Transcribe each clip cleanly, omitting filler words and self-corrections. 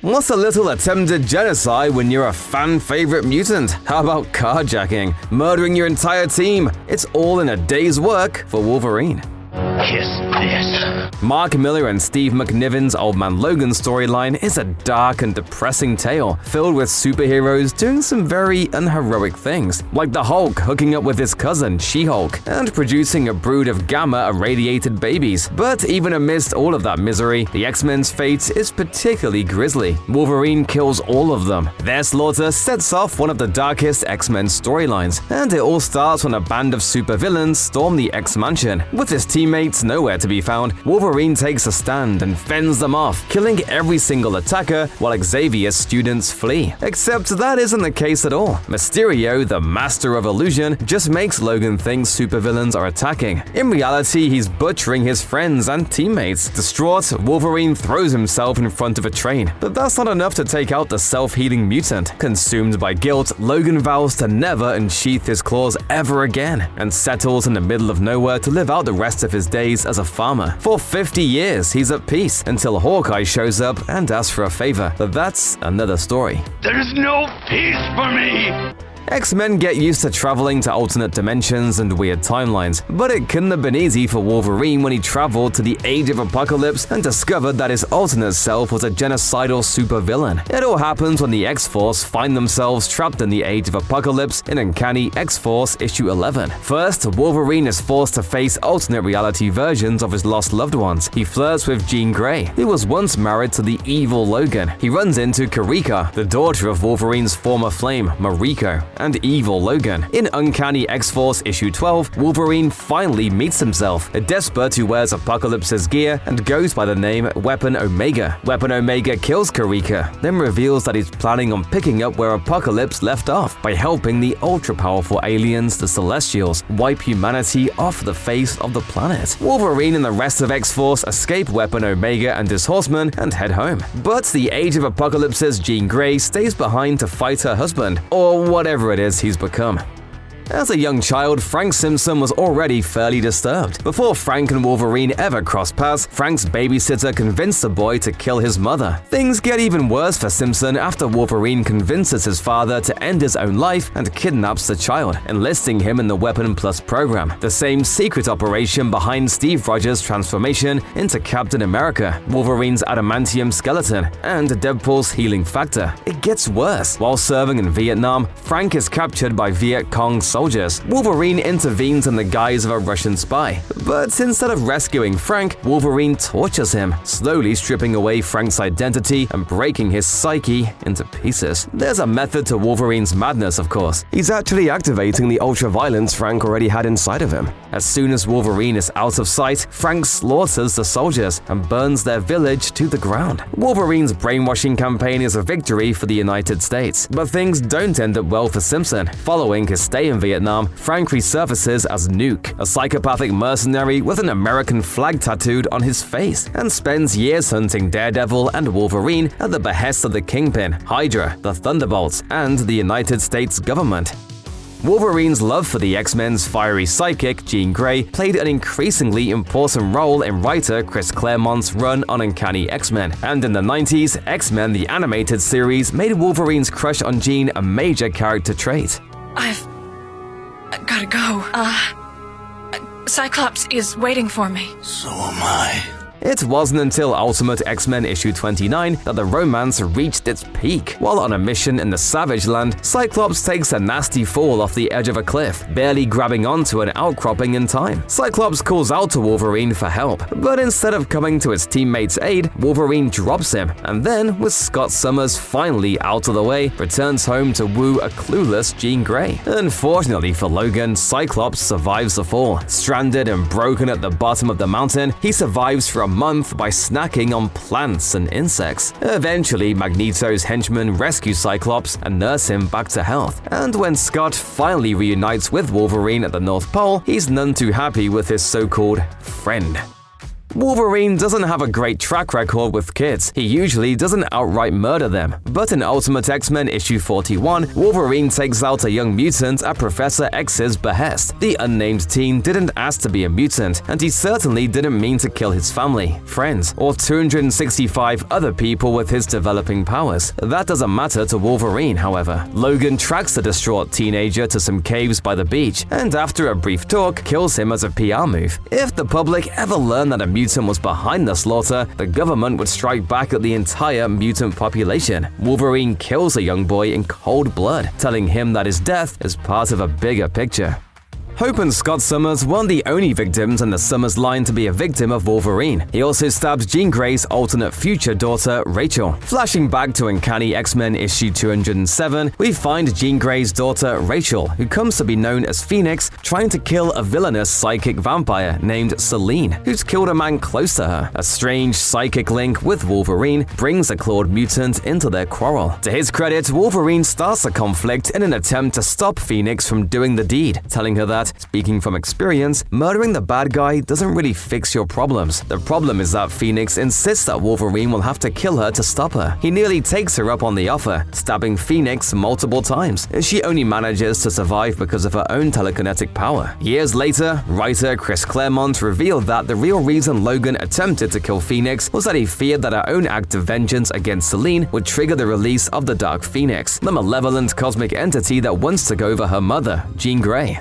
What's a little attempted genocide when you're a fan-favorite mutant? How about carjacking? Murdering your entire team? It's all in a day's work for Wolverine. Kiss this. Mark Miller and Steve McNiven's Old Man Logan storyline is a dark and depressing tale filled with superheroes doing some very unheroic things, like the Hulk hooking up with his cousin She-Hulk and producing a brood of gamma-irradiated babies. But even amidst all of that misery, the X-Men's fate is particularly grisly. Wolverine kills all of them. Their slaughter sets off one of the darkest X-Men storylines, and it all starts when a band of supervillains storm the X-Mansion. With his teammates nowhere to be found, Wolverine takes a stand and fends them off, killing every single attacker while Xavier's students flee. Except that isn't the case at all. Mysterio, the master of illusion, just makes Logan think supervillains are attacking. In reality, he's butchering his friends and teammates. Distraught, Wolverine throws himself in front of a train. But that's not enough to take out the self-healing mutant. Consumed by guilt, Logan vows to never unsheath his claws ever again, and settles in the middle of nowhere to live out the rest of his days as a farmer. For 50 years, he's at peace until Hawkeye shows up and asks for a favor, but that's another story. There is no peace for me! X-Men get used to traveling to alternate dimensions and weird timelines, but it couldn't have been easy for Wolverine when he traveled to the Age of Apocalypse and discovered that his alternate self was a genocidal supervillain. It all happens when the X-Force find themselves trapped in the Age of Apocalypse in Uncanny X-Force issue 11. First, Wolverine is forced to face alternate reality versions of his lost loved ones. He flirts with Jean Grey, who was once married to the evil Logan. He runs into Karika, the daughter of Wolverine's former flame, Mariko, and evil Logan. In Uncanny X-Force issue 12, Wolverine finally meets himself, a despot who wears Apocalypse's gear and goes by the name Weapon Omega. Weapon Omega kills Karika, then reveals that he's planning on picking up where Apocalypse left off by helping the ultra-powerful aliens, the Celestials, wipe humanity off the face of the planet. Wolverine and the rest of X-Force escape Weapon Omega and his horsemen and head home. But the Age of Apocalypse's Jean Grey stays behind to fight her husband, or whatever it is he's become. As a young child, Frank Simpson was already fairly disturbed. Before Frank and Wolverine ever crossed paths, Frank's babysitter convinced the boy to kill his mother. Things get even worse for Simpson after Wolverine convinces his father to end his own life and kidnaps the child, enlisting him in the Weapon Plus program, the same secret operation behind Steve Rogers' transformation into Captain America, Wolverine's adamantium skeleton, and Deadpool's healing factor. It gets worse. While serving in Vietnam, Frank is captured by Viet Cong soldiers. Wolverine intervenes in the guise of a Russian spy. But instead of rescuing Frank, Wolverine tortures him, slowly stripping away Frank's identity and breaking his psyche into pieces. There's a method to Wolverine's madness, of course. He's actually activating the ultra-violence Frank already had inside of him. As soon as Wolverine is out of sight, Frank slaughters the soldiers and burns their village to the ground. Wolverine's brainwashing campaign is a victory for the United States. But things don't end up well for Simpson. Following his stay in Vietnam, Frank resurfaces as Nuke, a psychopathic mercenary with an American flag tattooed on his face, and spends years hunting Daredevil and Wolverine at the behest of the Kingpin, Hydra, the Thunderbolts, and the United States government. Wolverine's love for the X-Men's fiery psychic, Jean Grey, played an increasingly important role in writer Chris Claremont's run on Uncanny X-Men. And in the 90s, X-Men the animated series made Wolverine's crush on Jean a major character trait. I've gotta go. Cyclops is waiting for me. So am I. It wasn't until Ultimate X-Men issue 29 that the romance reached its peak. While on a mission in the Savage Land, Cyclops takes a nasty fall off the edge of a cliff, barely grabbing onto an outcropping in time. Cyclops calls out to Wolverine for help, but instead of coming to his teammate's aid, Wolverine drops him, and then, with Scott Summers finally out of the way, returns home to woo a clueless Jean Grey. Unfortunately for Logan, Cyclops survives the fall. Stranded and broken at the bottom of the mountain, he survives for a month by snacking on plants and insects. Eventually, Magneto's henchmen rescue Cyclops and nurse him back to health. And when Scott finally reunites with Wolverine at the North Pole, he's none too happy with his so-called friend. Wolverine doesn't have a great track record with kids. He usually doesn't outright murder them. But in Ultimate X-Men issue 41, Wolverine takes out a young mutant at Professor X's behest. The unnamed teen didn't ask to be a mutant, and he certainly didn't mean to kill his family, friends, or 265 other people with his developing powers. That doesn't matter to Wolverine, however. Logan tracks the distraught teenager to some caves by the beach, and after a brief talk, kills him as a PR move. If the public ever learned that a mutant was behind the slaughter, the government would strike back at the entire mutant population. Wolverine kills a young boy in cold blood, telling him that his death is part of a bigger picture. Hope and Scott Summers weren't the only victims in the Summers line to be a victim of Wolverine. He also stabs Jean Grey's alternate future daughter, Rachel. Flashing back to Uncanny X-Men issue 207, we find Jean Grey's daughter, Rachel, who comes to be known as Phoenix, trying to kill a villainous psychic vampire named Selene, who's killed a man close to her. A strange psychic link with Wolverine brings a clawed mutant into their quarrel. To his credit, Wolverine starts the conflict in an attempt to stop Phoenix from doing the deed, telling her that, speaking from experience, murdering the bad guy doesn't really fix your problems. The problem is that Phoenix insists that Wolverine will have to kill her to stop her. He nearly takes her up on the offer, stabbing Phoenix multiple times. She only manages to survive because of her own telekinetic power. Years later, writer Chris Claremont revealed that the real reason Logan attempted to kill Phoenix was that he feared that her own act of vengeance against Selene would trigger the release of the Dark Phoenix, the malevolent cosmic entity that once took over her mother, Jean Grey.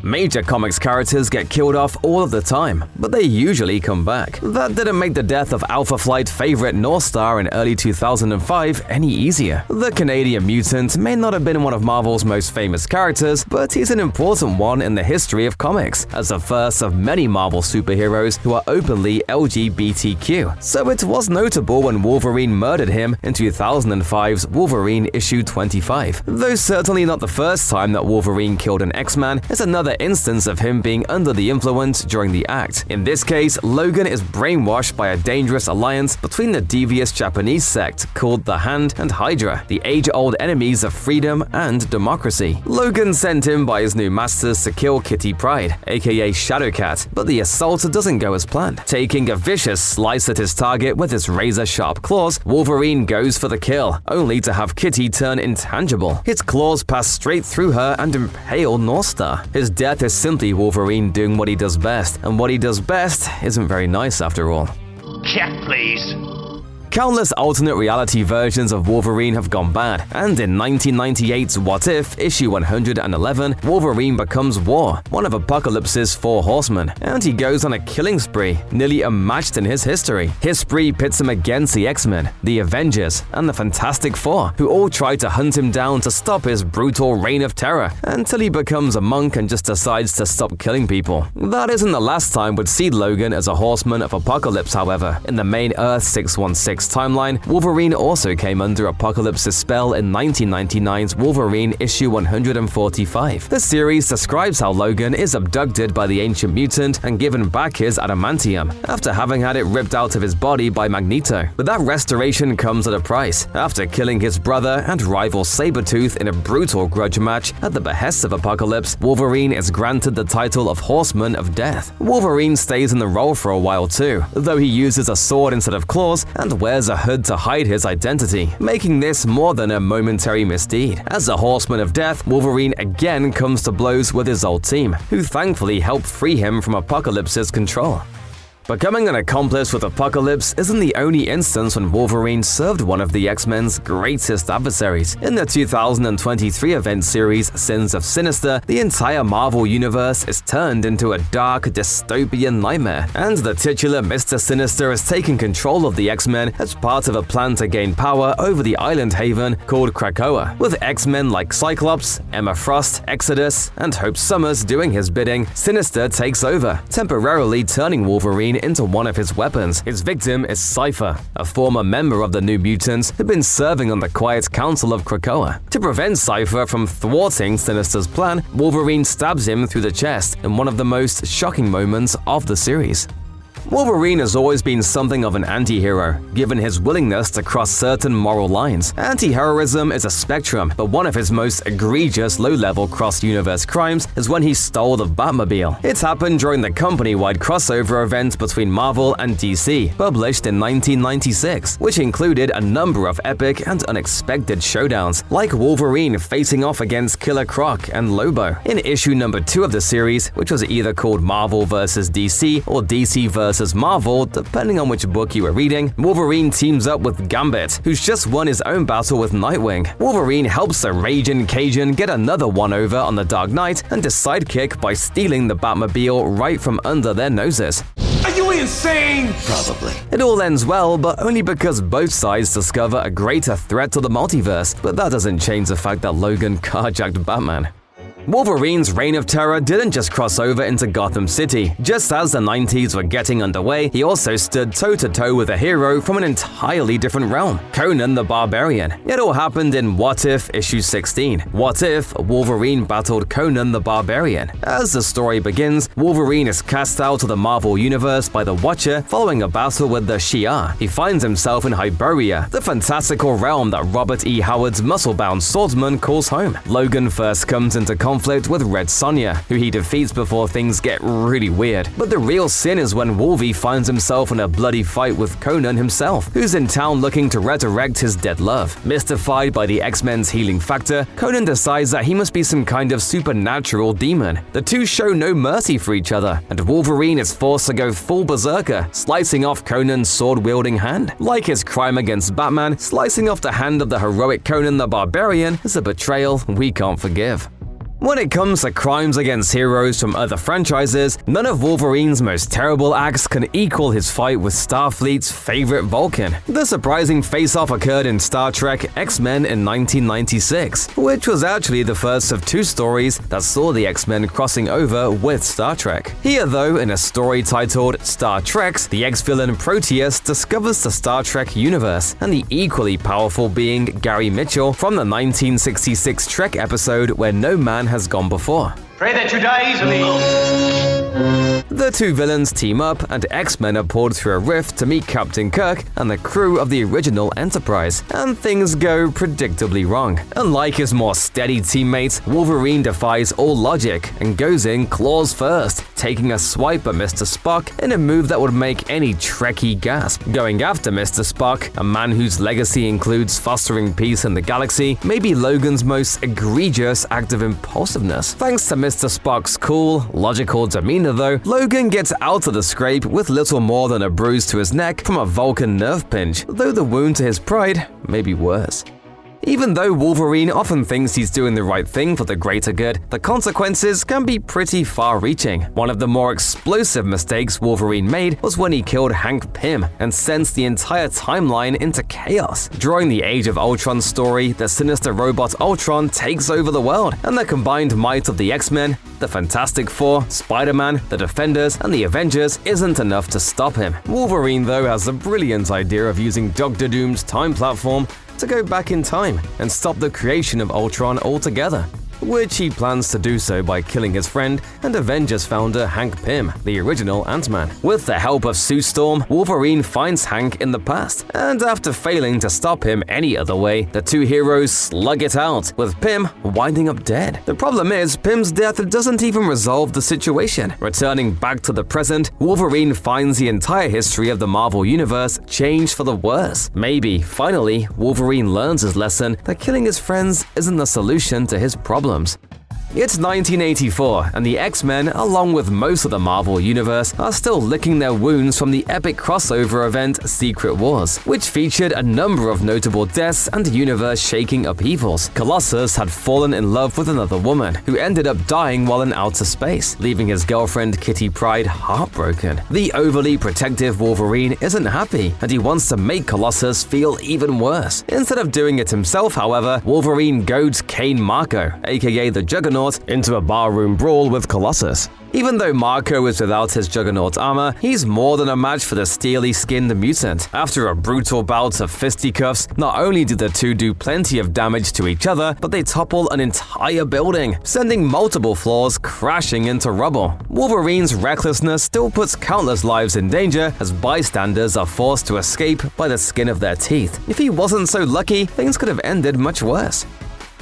Major comics characters get killed off all of the time, but they usually come back. That didn't make the death of Alpha Flight favorite Northstar in early 2005 any easier. The Canadian mutant may not have been one of Marvel's most famous characters, but he's an important one in the history of comics, as the first of many Marvel superheroes who are openly LGBTQ. So it was notable when Wolverine murdered him in 2005's Wolverine issue 25. Though certainly not the first time that Wolverine killed an X-Man, it's another instance of him being under the influence during the act. In this case, Logan is brainwashed by a dangerous alliance between the devious Japanese sect called the Hand and Hydra, the age-old enemies of freedom and democracy. Logan sent him by his new masters to kill Kitty Pryde, aka Shadowcat, but the assault doesn't go as planned. Taking a vicious slice at his target with his razor-sharp claws, Wolverine goes for the kill, only to have Kitty turn intangible. His claws pass straight through her and impale Northstar. His death is simply Wolverine doing what he does best, and what he does best isn't very nice after all. Check, please. Countless alternate reality versions of Wolverine have gone bad, and in 1998's What If, issue 111, Wolverine becomes War, one of Apocalypse's 4 horsemen, and he goes on a killing spree, nearly unmatched in his history. His spree pits him against the X-Men, the Avengers, and the Fantastic Four, who all try to hunt him down to stop his brutal reign of terror, until he becomes a monk and just decides to stop killing people. That isn't the last time we'd see Logan as a horseman of Apocalypse, however. In the main Earth 616 timeline, Wolverine also came under Apocalypse's spell in 1999's Wolverine issue 145. The series describes how Logan is abducted by the ancient mutant and given back his adamantium, after having had it ripped out of his body by Magneto. But that restoration comes at a price. After killing his brother and rival Sabretooth in a brutal grudge match at the behest of Apocalypse, Wolverine is granted the title of Horseman of Death. Wolverine stays in the role for a while too, though he uses a sword instead of claws and wears a hood to hide his identity, making this more than a momentary misdeed. As a Horseman of Death, Wolverine again comes to blows with his old team, who thankfully help free him from Apocalypse's control. Becoming an accomplice with Apocalypse isn't the only instance when Wolverine served one of the X-Men's greatest adversaries. In the 2023 event series Sins of Sinister, the entire Marvel universe is turned into a dark, dystopian nightmare, and the titular Mr. Sinister has taken control of the X-Men as part of a plan to gain power over the island haven called Krakoa. With X-Men like Cyclops, Emma Frost, Exodus, and Hope Summers doing his bidding, Sinister takes over, temporarily turning Wolverine into one of his weapons. His victim is Cypher, a former member of the New Mutants who'd been serving on the Quiet Council of Krakoa. To prevent Cypher from thwarting Sinister's plan, Wolverine stabs him through the chest in one of the most shocking moments of the series. Wolverine has always been something of an anti-hero, given his willingness to cross certain moral lines. Anti-heroism is a spectrum, but one of his most egregious low-level cross-universe crimes is when he stole the Batmobile. It happened during the company-wide crossover event between Marvel and DC, published in 1996, which included a number of epic and unexpected showdowns, like Wolverine facing off against Killer Croc and Lobo. In issue number 2 of the series, which was either called Marvel vs. DC or DC vs. Marvel, depending on which book you were reading, Wolverine teams up with Gambit, who's just won his own battle with Nightwing. Wolverine helps the Raging Cajun get another one-over on the Dark Knight and his sidekick by stealing the Batmobile right from under their noses. Are you insane? Probably. It all ends well, but only because both sides discover a greater threat to the multiverse, but that doesn't change the fact that Logan carjacked Batman. Wolverine's reign of terror didn't just cross over into Gotham City. Just as the 90s were getting underway, he also stood toe-to-toe with a hero from an entirely different realm, Conan the Barbarian. It all happened in What If issue 16. What if Wolverine battled Conan the Barbarian? As the story begins, Wolverine is cast out of the Marvel Universe by the Watcher following a battle with the Shi'ar. He finds himself in Hyperia, the fantastical realm that Robert E. Howard's muscle-bound swordsman calls home. Logan first comes into conflict with Red Sonja, who he defeats before things get really weird. But the real sin is when Wolvie finds himself in a bloody fight with Conan himself, who's in town looking to resurrect his dead love. Mystified by the X-Men's healing factor, Conan decides that he must be some kind of supernatural demon. The two show no mercy for each other, and Wolverine is forced to go full berserker, slicing off Conan's sword-wielding hand. Like his crime against Batman, slicing off the hand of the heroic Conan the Barbarian is a betrayal we can't forgive. When it comes to crimes against heroes from other franchises, none of Wolverine's most terrible acts can equal his fight with Starfleet's favorite Vulcan. The surprising face-off occurred in Star Trek Xmen in 1996, which was actually the first of 2 stories that saw the X-Men crossing over with Star Trek. Here though, in a story titled Star Treks, the ex-villain Proteus discovers the Star Trek universe and the equally powerful being Gary Mitchell from the 1966 Trek episode Where No Man Has Gone Before. Pray that you die easily. The two villains team up, and X-Men are pulled through a rift to meet Captain Kirk and the crew of the original Enterprise, and things go predictably wrong. Unlike his more steady teammates, Wolverine defies all logic and goes in claws first, taking a swipe at Mr. Spock in a move that would make any Trekkie gasp. Going after Mr. Spock, a man whose legacy includes fostering peace in the galaxy, may be Logan's most egregious act of impulsiveness. Thanks to Mr. Spock's cool, logical demeanor though, Logan gets out of the scrape with little more than a bruise to his neck from a Vulcan nerve pinch, though the wound to his pride may be worse. Even though Wolverine often thinks he's doing the right thing for the greater good, the consequences can be pretty far-reaching. One of the more explosive mistakes Wolverine made was when he killed Hank Pym and sent the entire timeline into chaos. During the Age of Ultron story, the sinister robot Ultron takes over the world, and the combined might of the X-Men, the Fantastic Four, Spider-Man, the Defenders, and the Avengers isn't enough to stop him. Wolverine, though, has the brilliant idea of using Dr. Doom's time platform to go back in time and stop the creation of Ultron altogether, which he plans to do so by killing his friend and Avengers founder Hank Pym, the original Ant-Man. With the help of Sue Storm, Wolverine finds Hank in the past, and after failing to stop him any other way, the two heroes slug it out, with Pym winding up dead. The problem is, Pym's death doesn't even resolve the situation. Returning back to the present, Wolverine finds the entire history of the Marvel Universe changed for the worse. Maybe, finally, Wolverine learns his lesson that killing his friends isn't the solution to his problems. It's 1984, and the X-Men, along with most of the Marvel Universe, are still licking their wounds from the epic crossover event Secret Wars, which featured a number of notable deaths and universe-shaking upheavals. Colossus had fallen in love with another woman, who ended up dying while in outer space, leaving his girlfriend Kitty Pryde heartbroken. The overly protective Wolverine isn't happy, and he wants to make Colossus feel even worse. Instead of doing it himself, however, Wolverine goads Kane Marco, aka the Juggernaut, Juggernaut into a barroom brawl with Colossus. Even though Marco is without his Juggernaut armor, he's more than a match for the steely-skinned mutant. After a brutal bout of fisticuffs, not only do the two do plenty of damage to each other, but they topple an entire building, sending multiple floors crashing into rubble. Wolverine's recklessness still puts countless lives in danger as bystanders are forced to escape by the skin of their teeth. If he wasn't so lucky, things could have ended much worse.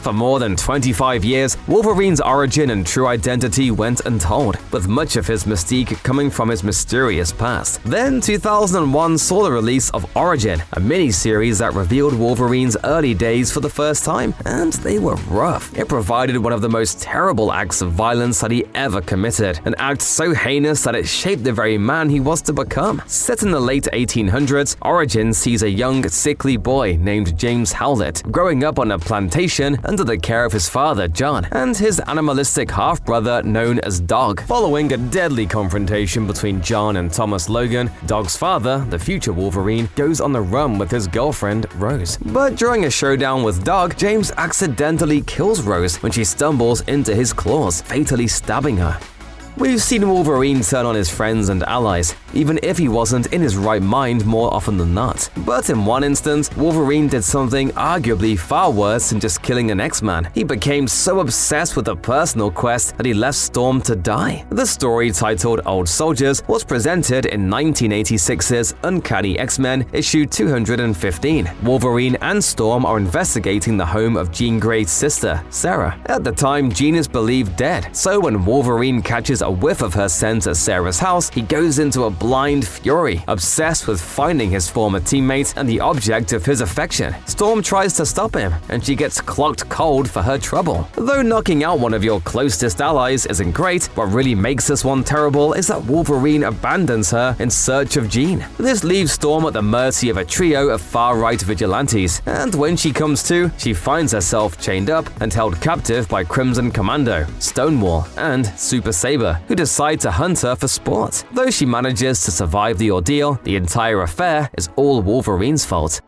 For more than 25 years, Wolverine's origin and true identity went untold, with much of his mystique coming from his mysterious past. Then 2001 saw the release of Origin, a mini-series that revealed Wolverine's early days for the first time, and they were rough. It provided one of the most terrible acts of violence that he ever committed, an act so heinous that it shaped the very man he was to become. Set in the late 1800s, Origin sees a young, sickly boy named James Howlett growing up on a plantation under the care of his father, John, and his animalistic half-brother known as Dog. Following a deadly confrontation between John and Thomas Logan, Dog's father, the future Wolverine, goes on the run with his girlfriend, Rose. But during a showdown with Dog, James accidentally kills Rose when she stumbles into his claws, fatally stabbing her. We've seen Wolverine turn on his friends and allies, even if he wasn't in his right mind more often than not. But in one instance, Wolverine did something arguably far worse than just killing an X-Man. He became so obsessed with a personal quest that he left Storm to die. The story, titled Old Soldiers, was presented in 1986's Uncanny X-Men issue 215. Wolverine and Storm are investigating the home of Jean Grey's sister, Sarah. At the time, Jean is believed dead, so when Wolverine catches a whiff of her scent at Sarah's house, he goes into a blind fury, obsessed with finding his former teammate and the object of his affection. Storm tries to stop him, and she gets clocked cold for her trouble. Though knocking out one of your closest allies isn't great, what really makes this one terrible is that Wolverine abandons her in search of Jean. This leaves Storm at the mercy of a trio of far-right vigilantes, and when she comes to, she finds herself chained up and held captive by Crimson Commando, Stonewall, and Super Saber, who decide to hunt her for sport. Though she manages to survive the ordeal, the entire affair is all Wolverine's fault.